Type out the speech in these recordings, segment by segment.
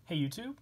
Hey YouTube,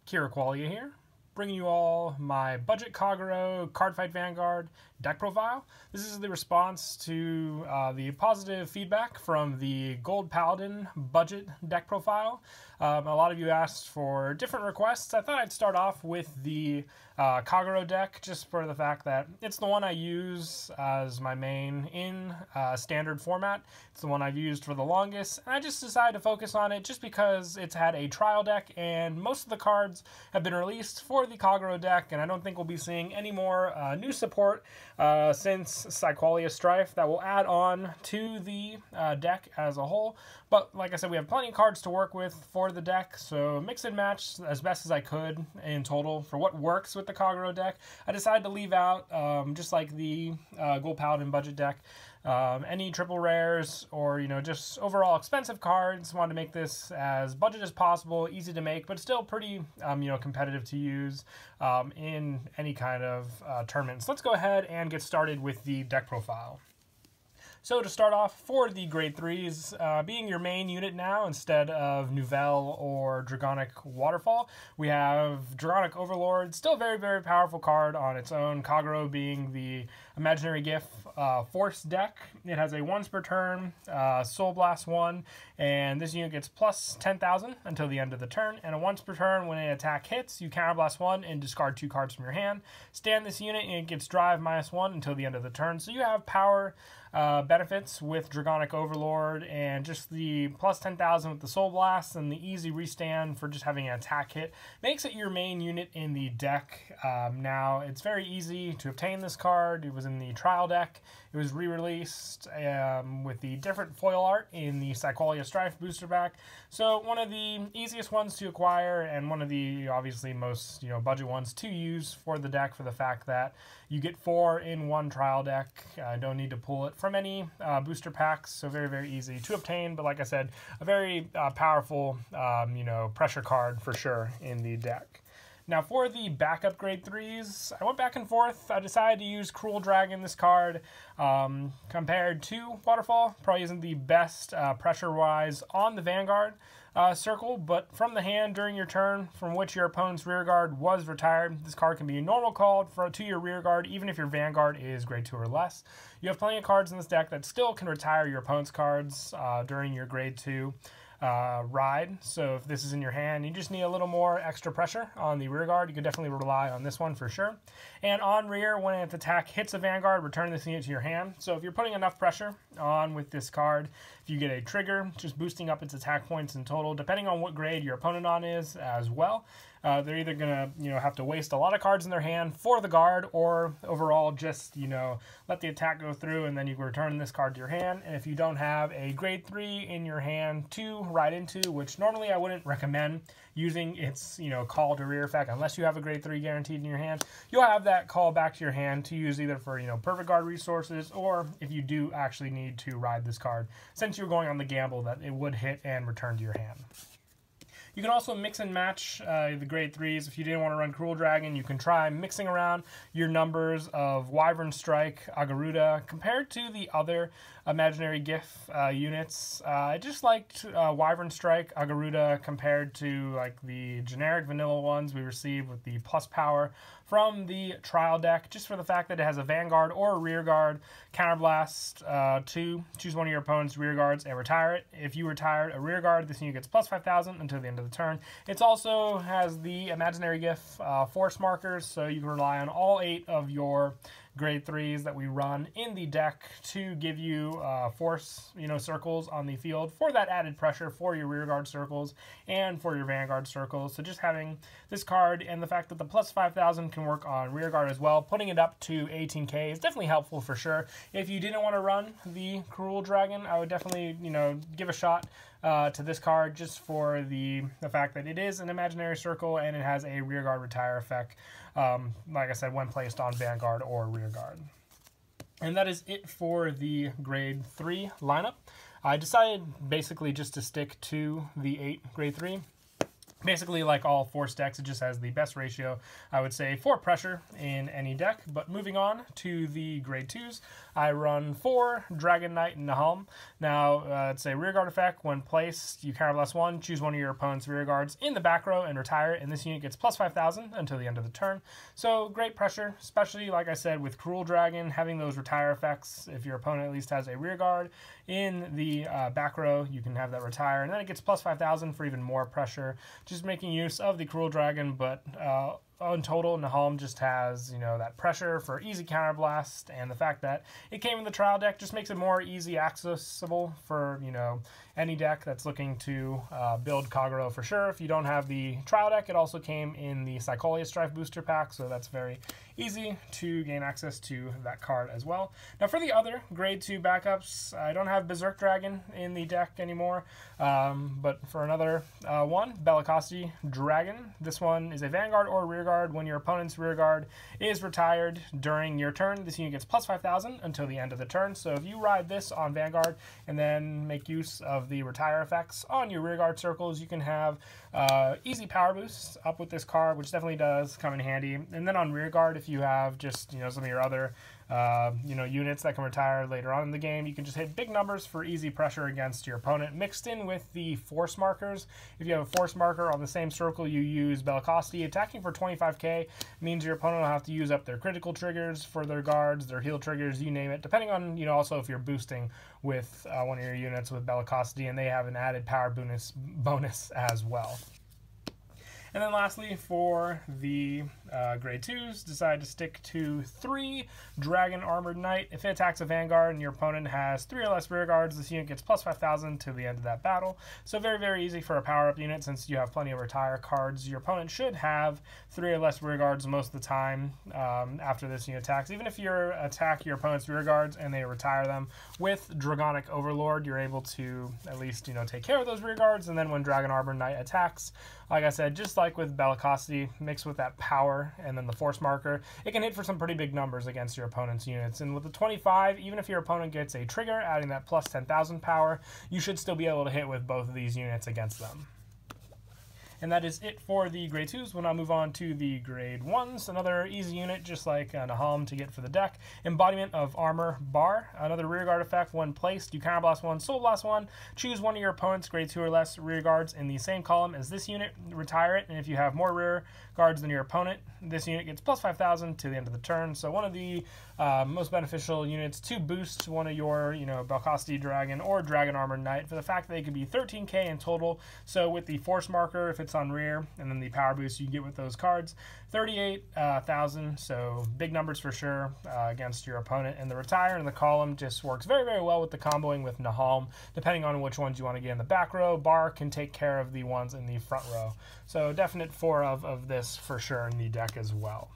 Kagero here, bringing you all my budget Kagero Cardfight Vanguard deck profile. This is the response to the positive feedback from the Gold Paladin budget deck profile. A lot of you asked for different requests. I thought I'd start off with the Kagero deck, just for the fact that it's the one I use as my main in standard format. It's the one I've used for the longest, and I just decided to focus on it just because it's had a trial deck, and most of the cards have been released for the Kagero deck, and I don't think we'll be seeing any more new support since Psycholia Strife that will add on to the deck as a whole. But like I said, we have plenty of cards to work with for the deck, so mix and match as best as I could in total for what works with the Kagero deck. I decided to leave out, just like the Gold Paladin budget deck, any triple rares or, just overall expensive cards. Wanted to make this as budget as possible, easy to make, but still pretty, competitive to use in any kind of tournament. So let's go ahead and get started with the deck profile. So to start off, for the grade 3s, being your main unit now instead of Nouvelle or Dragonic Waterfall, we have Dragonic Overlord, still a very, very powerful card on its own. Kagero being the Imaginary Gift Force deck. It has a once per turn Soul Blast 1, and this unit gets plus 10,000 until the end of the turn, and a once per turn when an attack hits, you counterblast 1 and discard 2 cards from your hand. Stand this unit and it gets drive -1 until the end of the turn, so you have power benefits with Dragonic Overlord and just the plus 10,000 with the Soul Blast and the easy restand for just having an attack hit makes it your main unit in the deck. Now it's very easy to obtain this card. It was in the trial deck. It was re-released with the different foil art in the Psycholia Strife booster pack. So one of the easiest ones to acquire and one of the obviously most budget ones to use for the deck, for the fact that you get 4 in one trial deck. Don't need to pull it from any booster packs, so very, very easy to obtain. But like I said, a very powerful pressure card for sure in the deck. Now for the backup grade 3s, I went back and forth. I decided to use Cruel Dragon, this card, compared to Waterfall. Probably isn't the best pressure-wise on the Vanguard circle, but from the hand during your turn from which your opponent's rearguard was retired, this card can be normal called to your rearguard, even if your Vanguard is grade 2 or less. You have plenty of cards in this deck that still can retire your opponent's cards during your grade 2 ride. So if this is in your hand, you just need a little more extra pressure on the rear guard. You can definitely rely on this one for sure. And on rear, when its attack hits a Vanguard, return this unit to your hand. So if you're putting enough pressure on with this card, if you get a trigger, just boosting up its attack points in total, depending on what grade your opponent on is as well. They're either gonna have to waste a lot of cards in their hand for the guard, or overall just let the attack go through and then you return this card to your hand. And if you don't have a grade 3 in your hand to ride into, which normally I wouldn't recommend using its call to rear effect unless you have a grade 3 guaranteed in your hand, you'll have that call back to your hand to use either for perfect guard resources, or if you do actually need to ride this card, since you're going on the gamble that it would hit and return to your hand. You can also mix and match the grade 3s. If you didn't want to run Cruel Dragon, you can try mixing around your numbers of Wyvern Strike, Agaruda, compared to the other Imaginary Gift units. I just liked Wyvern Strike, Agaruda, compared to like the generic vanilla ones we received with the plus power from the trial deck, just for the fact that it has a Vanguard or a rear guard, counterblast 2, choose one of your opponent's rear guards and retire it. If you retired a rear guard, this unit gets plus 5,000 until the end of the turn. It also has the Imaginary Gift force markers, so you can rely on all 8 of your grade 3s that we run in the deck to give you force circles on the field for that added pressure for your rear guard circles and for your Vanguard circles. So just having this card and the fact that the plus 5,000 can work on rear guard as well, putting it up to 18k is definitely helpful for sure. If you didn't want to run the Cruel Dragon, I would definitely give a shot to this card, just for the fact that it is an imaginary circle and it has a rear guard retire effect, like I said, when placed on Vanguard or rear guard. And that is it for the grade 3 lineup. I decided basically just to stick to the 8 grade 3. Basically, like all Force decks, it just has the best ratio, I would say, for pressure in any deck. But moving on to the grade 2s, I run 4 Dragon Knight and Nahum. Now, it's a rearguard effect. When placed, you counterblast 1, choose one of your opponent's rearguards in the back row and retire it, and this unit gets plus 5,000 until the end of the turn. So, great pressure, especially, like I said, with Cruel Dragon, having those retire effects. If your opponent at least has a rearguard in the back row, you can have that retire, and then it gets plus 5,000 for even more pressure. Just making use of the Cruel Dragon, but in total, Nahum just has, that pressure for easy counterblast, and the fact that it came in the trial deck just makes it more easy accessible for, any deck that's looking to build Kagero for sure. If you don't have the trial deck, it also came in the Psycholia Strife booster pack, so that's very easy to gain access to that card as well. Now for the other grade 2 backups, I don't have Berserk Dragon in the deck anymore, but for another one, Bellicosity Dragon. This one is a Vanguard or Rearguard. When your opponent's Rearguard is retired during your turn, this unit gets plus 5,000 until the end of the turn. So if you ride this on Vanguard and then make use of the retire effects on your Rearguard circles, you can have easy power boosts up with this card, which definitely does come in handy. And then on Rearguard, if you have just some of your other units that can retire later on in the game, you can just hit big numbers for easy pressure against your opponent, mixed in with the force markers. If you have a force marker on the same circle you use Bellicosity, attacking for 25k means your opponent will have to use up their critical triggers for their guards, their heal triggers, you name it, depending on, also if you're boosting with one of your units with Bellicosity, and they have an added power bonus as well. And then lastly, for the grade 2s, decide to stick to 3 Dragon Armored Knight. If it attacks a Vanguard and your opponent has 3 or less rearguards, this unit gets plus 5,000 to the end of that battle. So very, very easy for a power-up unit since you have plenty of retire cards. Your opponent should have 3 or less rearguards most of the time after this unit attacks. Even if you attack your opponent's rearguards and they retire them with Dragonic Overlord, you're able to at least take care of those rearguards. And then when Dragon Armored Knight attacks, like I said, just like with Bellicosity, mixed with that power and then the force marker, it can hit for some pretty big numbers against your opponent's units. And with the 25, even if your opponent gets a trigger, adding that plus 10,000 power, you should still be able to hit with both of these units against them. And that is it for the grade 2s. We'll now move on to the grade 1s. Another easy unit, just like Nahum to get for the deck. Embodiment of Armor Bar. Another rearguard effect. When placed, you counterblast 1, soul blast 1. Choose one of your opponent's grade 2 or less rearguards in the same column as this unit. Retire it, and if you have more rear guards than your opponent, this unit gets plus 5,000 to the end of the turn. So one of the most beneficial units to boost one of your, Bellicosity Dragon or Dragon Armored Knight, for the fact that they could be 13k in total. So with the force marker, if it's on rear, and then the power boost you get with those cards, 38,000. So big numbers for sure against your opponent. And the retire in the column just works very, very well with the comboing with Nahum, depending on which ones you want to get in the back row. Bar can take care of the ones in the front row. So definite 4 of this for sure in the deck as well.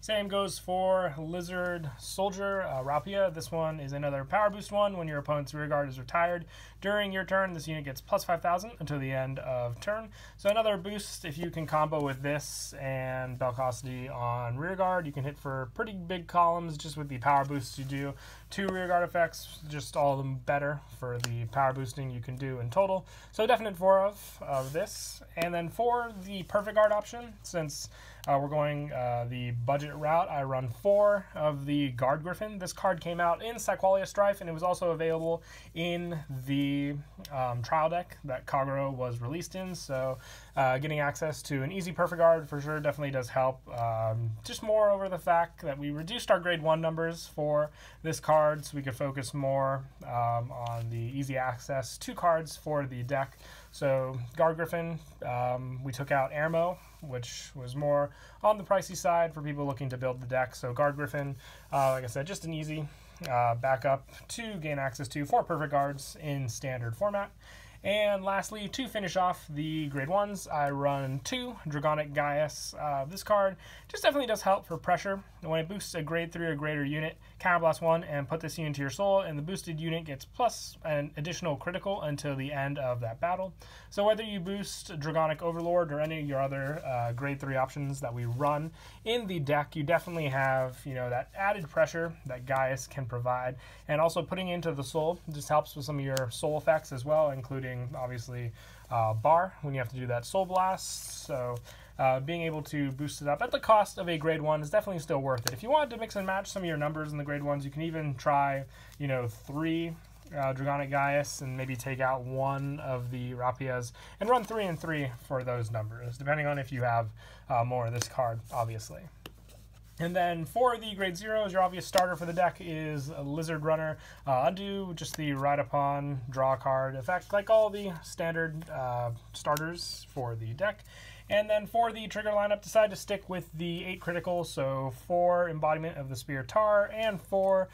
Same goes for Lizard Soldier, Raffia. This one is another power boost one. When your opponent's rearguard is retired during your turn, this unit gets plus 5,000 until the end of turn. So another boost, if you can combo with this and Bellicosity on rearguard, you can hit for pretty big columns just with the power boosts you do. 2 rearguard effects, just all of them better for the power boosting you can do in total. So definite 4 of this. And then for the perfect guard option, since we're going the budget route, I run 4 of the Guard Griffin. This card came out in Psycholia Strife, and it was also available in the trial deck that Kagero was released in. So getting access to an easy perfect guard for sure definitely does help. Just more over the fact that we reduced our grade 1 numbers for this card, so we could focus more on the easy access to cards for the deck. So Guard Griffin, we took out Airmo, which was more on the pricey side for people looking to build the deck. So Guard Griffin, like I said, just an easy backup to gain access to 4 perfect guards in standard format. And lastly, to finish off the grade 1s, I run 2 Dragonic Gaius. This card just definitely does help for pressure. When it boosts a grade 3 or greater unit, counterblast 1 and put this unit to your soul, and the boosted unit gets plus an additional critical until the end of that battle. So whether you boost Dragonic Overlord or any of your other grade 3 options that we run in the deck, you definitely have, that added pressure that Gaius can provide. And also putting into the soul just helps with some of your soul effects as well, including obviously bar when you have to do that Soul Blast. So being able to boost it up at the cost of a grade 1 is definitely still worth it. If you wanted to mix and match some of your numbers in the grade 1s, you can even try, 3 Dragonic Gaius and maybe take out one of the Raffias and run 3 and 3 for those numbers, depending on if you have more of this card, obviously. And then for the grade 0s, your obvious starter for the deck is a Lizard Runner. Undo just the Ride Upon, draw a card effect, like all the standard starters for the deck. And then for the trigger lineup, decide to stick with the 8 critical, so 4 Embodiment of the Spear Tar and 4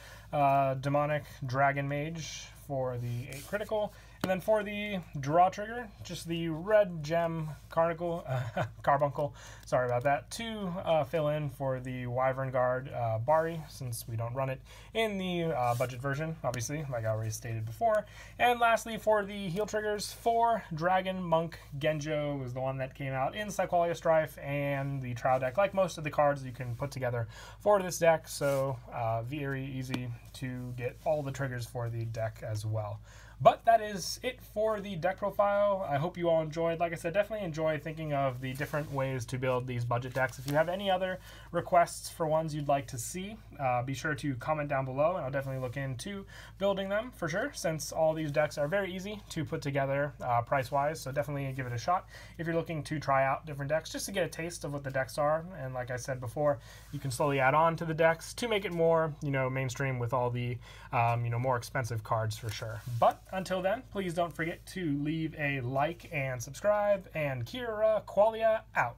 Demonic Dragon Mage for the 8 critical. And then for the draw trigger, just the Red Gem Carbuncle, sorry about that, to fill in for the Wyvern Guard Bari, since we don't run it in the budget version, obviously, like I already stated before. And lastly, for the heal triggers, 4 Dragon Monk Genjo was the one that came out in Psyqualia Strife and the trial deck, like most of the cards you can put together for this deck, so very easy to get all the triggers for the deck as well. But that is it for the deck profile. I hope you all enjoyed. Like I said, definitely enjoy thinking of the different ways to build these budget decks. If you have any other requests for ones you'd like to see, be sure to comment down below, and I'll definitely look into building them for sure, since all these decks are very easy to put together price-wise, so definitely give it a shot if you're looking to try out different decks, just to get a taste of what the decks are. And like I said before, you can slowly add on to the decks to make it more, mainstream with all the, more expensive cards for sure. But until then, please don't forget to leave a like and subscribe, and Kagero Qualia out.